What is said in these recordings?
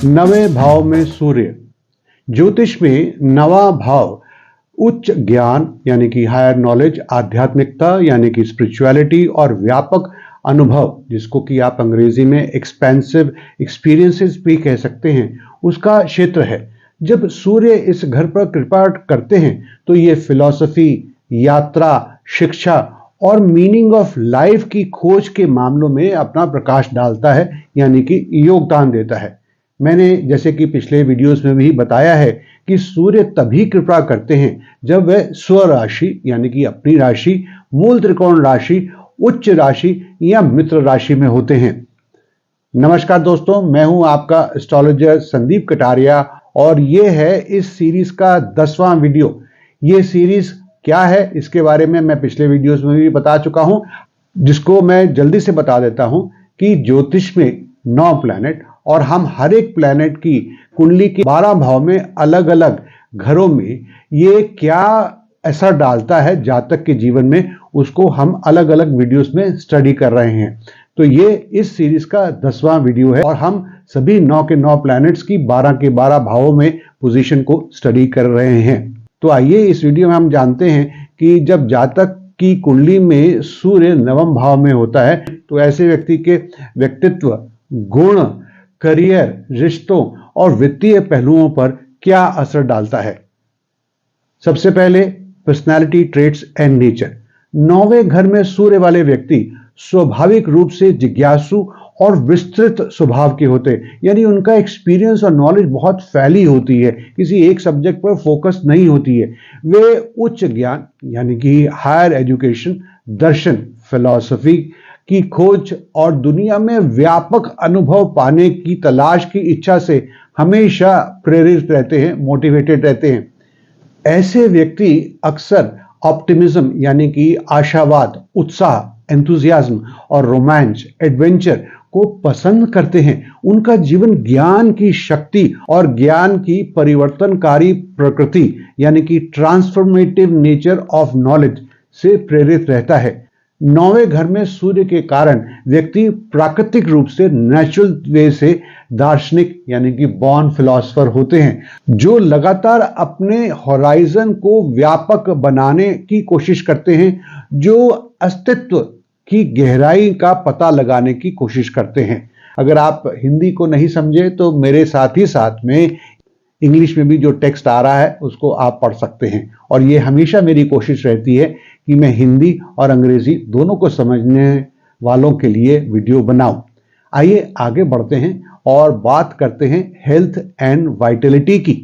नवे भाव में सूर्य। ज्योतिष में नवा भाव उच्च ज्ञान यानी कि हायर नॉलेज, आध्यात्मिकता यानी कि स्पिरिचुअलिटी और व्यापक अनुभव, जिसको कि आप अंग्रेजी में एक्सपेंसिव एक्सपीरियंसेस भी कह सकते हैं, उसका क्षेत्र है। जब सूर्य इस घर पर कृपा करते हैं तो ये फिलॉसफी, यात्रा, शिक्षा और मीनिंग ऑफ लाइफ की खोज के मामलों में अपना प्रकाश डालता है, यानी कि योगदान देता है। मैंने जैसे कि पिछले वीडियोस में भी बताया है कि सूर्य तभी कृपा करते हैं जब वह स्वराशि यानी कि अपनी राशि, मूल त्रिकोण राशि, उच्च राशि या मित्र राशि में होते हैं। नमस्कार दोस्तों, मैं हूं आपका एस्ट्रोलॉजर संदीप कटारिया और ये है इस सीरीज का 10वां वीडियो। ये सीरीज क्या है इसके बारे में मैं पिछले वीडियोस में भी बता चुका हूं, जिसको मैं जल्दी से बता देता हूं कि ज्योतिष में 9 प्लैनेट और हम हर एक प्लैनेट की कुंडली के 12 भाव में अलग अलग घरों में ये क्या असर डालता है जातक के जीवन में, उसको हम अलग अलग वीडियोस में स्टडी कर रहे हैं। तो ये इस सीरीज का 10वां वीडियो है और हम सभी 9 के 9 प्लैनेट्स की 12 के 12 भावों में पोजीशन को स्टडी कर रहे हैं। तो आइए इस वीडियो में हम जानते हैं कि जब जातक की कुंडली में सूर्य नवम भाव में होता है तो ऐसे व्यक्ति के व्यक्तित्व, गुण, करियर, रिश्तों और वित्तीय पहलुओं पर क्या असर डालता है। सबसे पहले पर्सनालिटी ट्रेट्स एंड नेचर। 9वें घर में सूर्य वाले व्यक्ति स्वाभाविक रूप से जिज्ञासु और विस्तृत स्वभाव के होते हैं, यानी उनका एक्सपीरियंस और नॉलेज बहुत फैली होती है, किसी एक सब्जेक्ट पर फोकस नहीं होती है। वे उच्च ज्ञान यानी कि हायर एजुकेशन, दर्शन, फिलॉसफी की खोज और दुनिया में व्यापक अनुभव पाने की तलाश की इच्छा से हमेशा प्रेरित रहते हैं, मोटिवेटेड रहते हैं। ऐसे व्यक्ति अक्सर ऑप्टिमिज्म यानी कि आशावाद, उत्साह, एंथुजियाज्म और रोमांच, एडवेंचर को पसंद करते हैं। उनका जीवन ज्ञान की शक्ति और ज्ञान की परिवर्तनकारी प्रकृति यानी कि ट्रांसफॉर्मेटिव नेचर ऑफ नॉलेज से प्रेरित रहता है। 9वें घर में सूर्य के कारण व्यक्ति प्राकृतिक रूप से नेचुरल वे से दार्शनिक यानी कि बॉर्न फिलोसोफर होते हैं, जो लगातार अपने होराइजन को व्यापक बनाने की कोशिश करते हैं, जो अस्तित्व की गहराई का पता लगाने की कोशिश करते हैं। अगर आप हिंदी को नहीं समझे तो मेरे साथ ही साथ में इंग्लिश में भी जो टेक्स्ट आ रहा है उसको आप पढ़ सकते हैं, और ये हमेशा मेरी कोशिश रहती है कि मैं हिंदी और अंग्रेजी दोनों को समझने वालों के लिए वीडियो बनाऊं। आइए आगे बढ़ते हैं और बात करते हैं हेल्थ एंड वाइटलिटी की।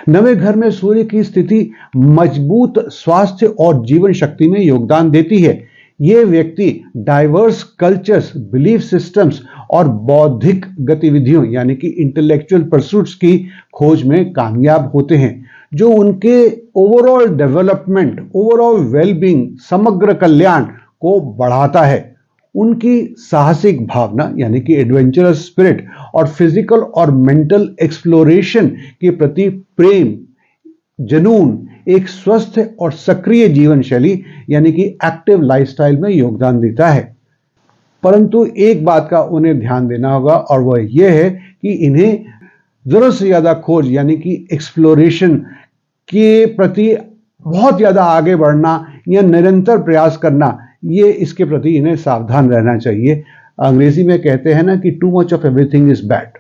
9वें घर में सूर्य की स्थिति मजबूत स्वास्थ्य और जीवन शक्ति में योगदान देती है। ये व्यक्ति डाइवर्स कल्चर्स, बिलीफ सिस्टम्स और बौद्धिक गतिविधियों यानी कि इंटेलेक्चुअल परसूट्स की खोज में कामयाब होते हैं, जो उनके ओवरऑल डेवलपमेंट, ओवरऑल वेलबींग, समग्र कल्याण को बढ़ाता है। उनकी साहसिक भावना यानी कि एडवेंचरस स्पिरिट और फिजिकल और मेंटल एक्सप्लोरेशन के प्रति प्रेम, जुनून एक स्वस्थ और सक्रिय जीवन शैली यानी कि एक्टिव लाइफस्टाइल में योगदान देता है। परंतु एक बात का उन्हें ध्यान देना होगा और वह यह है कि इन्हें जरूरत से ज्यादा खोज यानी कि एक्सप्लोरेशन के प्रति बहुत ज्यादा आगे बढ़ना या निरंतर प्रयास करना, ये इसके प्रति इन्हें सावधान रहना चाहिए। अंग्रेजी में कहते हैं ना कि too much of everything is bad.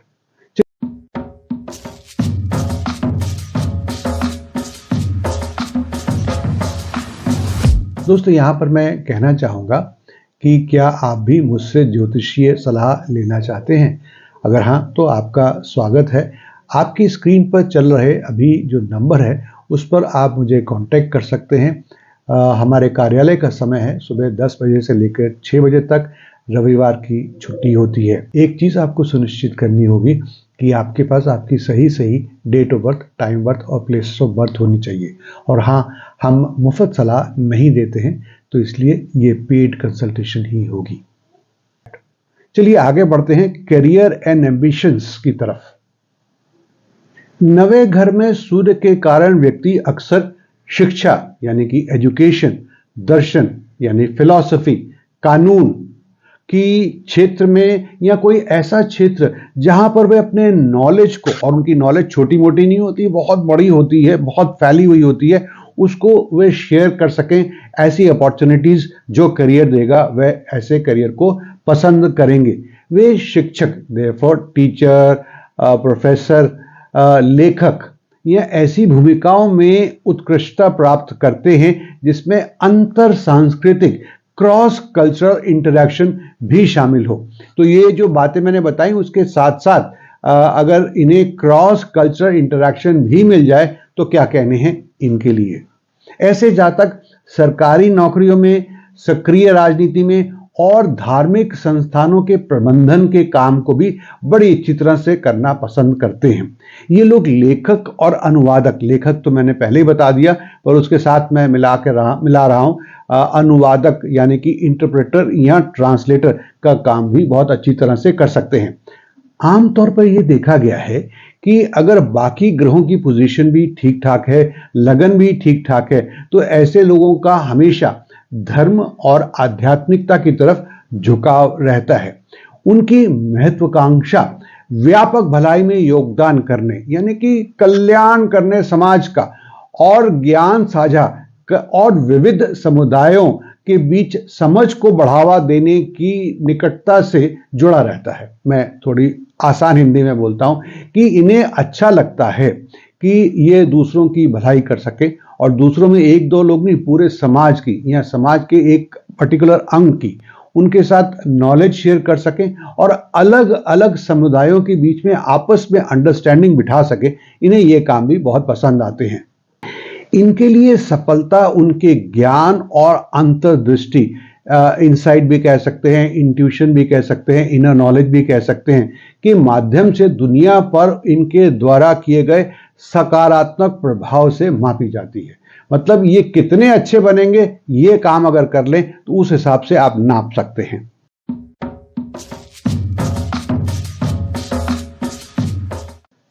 दोस्तों, यहां पर मैं कहना चाहूंगा कि क्या आप भी मुझसे ज्योतिषीय सलाह लेना चाहते हैं? अगर हां तो आपका स्वागत है। आपकी स्क्रीन पर चल रहे अभी जो नंबर है उस पर आप मुझे कांटेक्ट कर सकते हैं। हमारे कार्यालय का समय है सुबह 10 बजे से लेकर 6 बजे तक, रविवार की छुट्टी होती है। एक चीज़ आपको सुनिश्चित करनी होगी कि आपके पास आपकी सही date of birth, time birth और प्लेस ऑफ बर्थ होनी चाहिए। और हाँ, हम मुफ्त सलाह नहीं देते हैं, तो इसलिए ये पेड कंसल्टेशन ही होगी। चलिए आगे बढ़ते हैं करियर एंड एम्बिशंस की तरफ। 9वें घर में सूर्य के कारण व्यक्ति अक्सर शिक्षा यानी कि एजुकेशन, दर्शन यानी फिलॉसफी, कानून कि क्षेत्र में या कोई ऐसा क्षेत्र जहां पर वे अपने नॉलेज को, और उनकी नॉलेज छोटी मोटी नहीं होती, बहुत बड़ी होती है, बहुत फैली हुई होती है, उसको वे शेयर कर सकें। ऐसी अपॉर्चुनिटीज जो करियर देगा वह ऐसे करियर को पसंद करेंगे। वे शिक्षक, देयरफॉर टीचर, प्रोफेसर, लेखक या ऐसी भूमिकाओं में उत्कृष्टता प्राप्त करते हैं जिसमें अंतर सांस्कृतिक, क्रॉस कल्चरल इंटरेक्शन भी शामिल हो। तो ये जो बातें मैंने बताई उसके साथ साथ अगर इन्हें क्रॉस कल्चरल इंटरेक्शन भी मिल जाए तो क्या कहने हैं इनके लिए। ऐसे जातक सरकारी नौकरियों में, सक्रिय राजनीति में और धार्मिक संस्थानों के प्रबंधन के काम को भी बड़ी अच्छी तरह से करना पसंद करते हैं। ये लोग लेखक और अनुवादक, लेखक तो मैंने पहले ही बता दिया, पर उसके साथ मैं मिला रहा हूं अनुवादक यानी कि इंटरप्रेटर या ट्रांसलेटर का काम भी बहुत अच्छी तरह से कर सकते हैं। आमतौर पर यह देखा गया है कि अगर बाकी ग्रहों की पोजीशन भी ठीक ठाक है, लगन भी ठीक ठाक है, तो ऐसे लोगों का हमेशा धर्म और आध्यात्मिकता की तरफ झुकाव रहता है। उनकी महत्वाकांक्षा व्यापक भलाई में योगदान करने यानी कि कल्याण करने समाज का, और ज्ञान साझा और विविध समुदायों के बीच समझ को बढ़ावा देने की निकटता से जुड़ा रहता है। मैं थोड़ी आसान हिंदी में बोलता हूं कि इन्हें अच्छा लगता है कि ये दूसरों की भलाई कर सके, और दूसरों में एक दो लोग नहीं, पूरे समाज की या समाज के एक पर्टिकुलर अंग की, उनके साथ नॉलेज शेयर कर सकें और अलग अलग समुदायों के बीच में आपस में अंडरस्टैंडिंग बिठा सके। इन्हें ये काम भी बहुत पसंद आते हैं। इनके लिए सफलता उनके ज्ञान और अंतर्दृष्टि, इनसाइट भी कह सकते हैं, इंट्यूशन भी कह सकते हैं, इनर नॉलेज भी कह सकते हैं, के माध्यम से दुनिया पर इनके द्वारा किए गए सकारात्मक प्रभाव से मापी जाती है। मतलब ये कितने अच्छे बनेंगे, ये काम अगर कर लें तो उस हिसाब से आप नाप सकते हैं।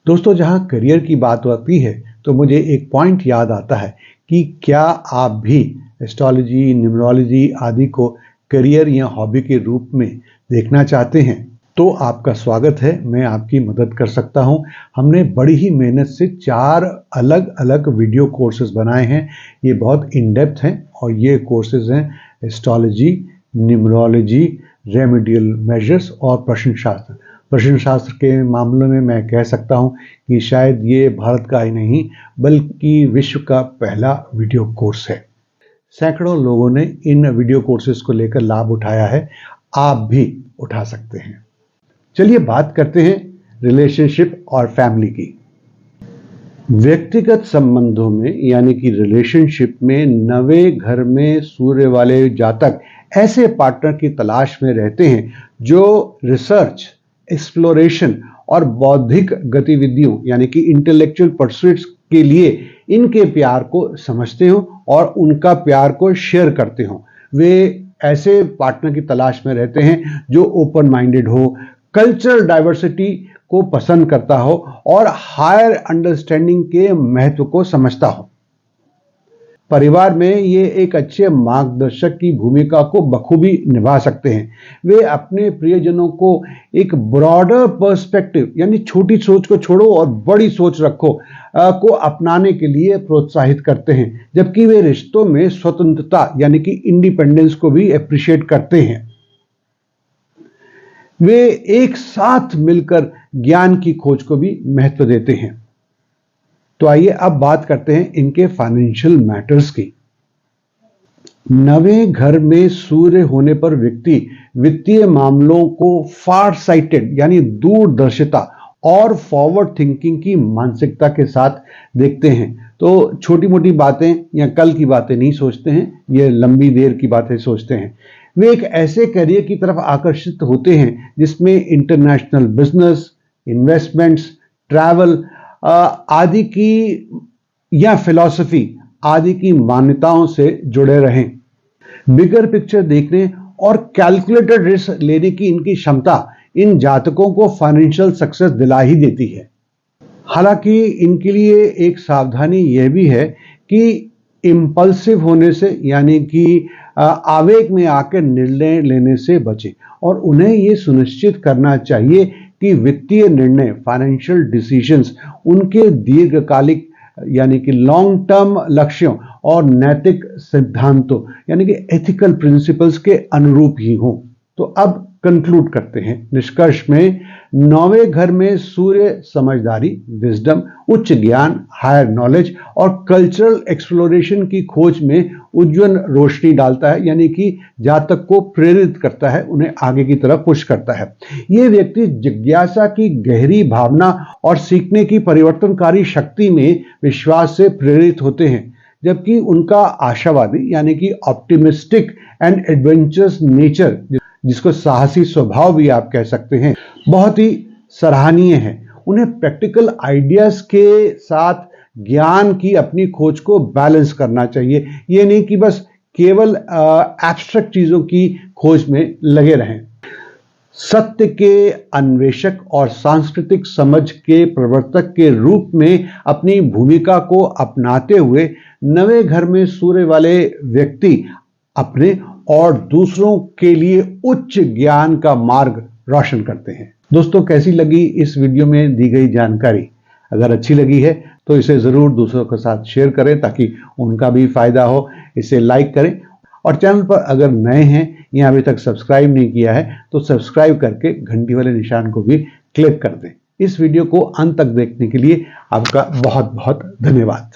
दोस्तों, जहां करियर की बात आती है तो मुझे एक पॉइंट याद आता है कि क्या आप भी एस्ट्रोलॉजी, न्यूमरोलॉजी आदि को करियर या हॉबी के रूप में देखना चाहते हैं? तो आपका स्वागत है, मैं आपकी मदद कर सकता हूं। हमने बड़ी ही मेहनत से 4 अलग अलग वीडियो कोर्सेज बनाए हैं। ये बहुत इन डेप्थ हैं और ये कोर्सेज हैं एस्ट्रोलॉजी, न्यूमरोलॉजी, रेमेडियल मेजर्स और प्रश्न शास्त्र। प्रश्न शास्त्र के मामले में मैं कह सकता हूं कि शायद ये भारत का ही नहीं बल्कि विश्व का पहला वीडियो कोर्स है। सैकड़ों लोगों ने इन वीडियो कोर्सेज को लेकर लाभ उठाया है, आप भी उठा सकते हैं। चलिए बात करते हैं रिलेशनशिप और फैमिली की। व्यक्तिगत संबंधों में यानी कि रिलेशनशिप में नवे घर में सूर्य वाले जातक ऐसे पार्टनर की तलाश में रहते हैं जो रिसर्च, एक्सप्लोरेशन और बौद्धिक गतिविधियों यानी कि इंटेलेक्चुअल परस्यूट्स के लिए इनके प्यार को समझते हो और उनका प्यार को शेयर करते हो। वे ऐसे पार्टनर की तलाश में रहते हैं जो ओपन माइंडेड हो, कल्चरल डाइवर्सिटी को पसंद करता हो और हायर अंडरस्टैंडिंग के महत्व को समझता हो। परिवार में ये एक अच्छे मार्गदर्शक की भूमिका को बखूबी निभा सकते हैं। वे अपने प्रियजनों को एक ब्रॉडर पर्सपेक्टिव यानी छोटी सोच को छोड़ो और बड़ी सोच रखो को अपनाने के लिए प्रोत्साहित करते हैं, जबकि वे रिश्तों में स्वतंत्रता यानी कि इंडिपेंडेंस को भी अप्रिशिएट करते हैं। वे एक साथ मिलकर ज्ञान की खोज को भी महत्व देते हैं। तो आइए अब बात करते हैं इनके फाइनेंशियल मैटर्स की। नवे घर में सूर्य होने पर व्यक्ति वित्तीय मामलों को फार साइटेड यानी दूरदर्शिता और फॉरवर्ड थिंकिंग की मानसिकता के साथ देखते हैं। तो छोटी मोटी बातें या कल की बातें नहीं सोचते हैं, ये लंबी देर की बातें सोचते हैं। वे एक ऐसे करियर की तरफ आकर्षित होते हैं जिसमें इंटरनेशनल बिजनेस, इन्वेस्टमेंट्स, ट्रैवल आदि की या फिलॉसफी आदि की मान्यताओं से जुड़े रहें। बिगर पिक्चर देखने और कैलकुलेटेड रिस्क लेने की इनकी क्षमता इन जातकों को फाइनेंशियल सक्सेस दिला ही देती है। हालांकि इनके लिए एक सावधानी यह भी है कि इम्पल्सिव होने से यानी कि आवेग में आकर निर्णय लेने से बचे और उन्हें ये सुनिश्चित करना चाहिए कि वित्तीय निर्णय, फाइनेंशियल डिसीजंस उनके दीर्घकालिक यानी कि लॉन्ग टर्म लक्ष्यों और नैतिक सिद्धांतों यानी कि एथिकल प्रिंसिपल्स के अनुरूप ही हों। तो अब कंक्लूड करते हैं। निष्कर्ष में 9वें घर में सूर्य समझदारी, विजडम, उच्च ज्ञान, हायर नॉलेज और कल्चरल एक्सप्लोरेशन की खोज में उज्जवल रोशनी डालता है, यानी कि जातक को प्रेरित करता है, उन्हें आगे की तरफ पुश करता है। ये व्यक्ति जिज्ञासा की गहरी भावना और सीखने की परिवर्तनकारी शक्ति में विश्वास से प्रेरित होते हैं, जबकि उनका आशावादी यानी कि ऑप्टिमिस्टिक एंड एडवेंचरस नेचर, जिसको साहसी स्वभाव भी आप कह सकते हैं, बहुत ही सराहनीय है। उन्हें प्रैक्टिकल आइडियाज के साथ ज्ञान की अपनी खोज को बैलेंस करना चाहिए। ये नहीं कि बस केवल एब्स्ट्रैक्ट चीजों की खोज में लगे रहें। सत्य के अन्वेषक और सांस्कृतिक समझ के प्रवर्तक के रूप में अपनी भूमिका को अपनाते हुए 9वें घर में सूर्य वाले व्यक्ति अपने और दूसरों के लिए उच्च ज्ञान का मार्ग रोशन करते हैं। दोस्तों, कैसी लगी इस वीडियो में दी गई जानकारी? अगर अच्छी लगी है तो इसे जरूर दूसरों के साथ शेयर करें ताकि उनका भी फायदा हो। इसे लाइक करें और चैनल पर अगर नए हैं या अभी तक सब्सक्राइब नहीं किया है तो सब्सक्राइब करके घंटी वाले निशान को भी क्लिक कर दें। इस वीडियो को अंत तक देखने के लिए आपका बहुत बहुत धन्यवाद।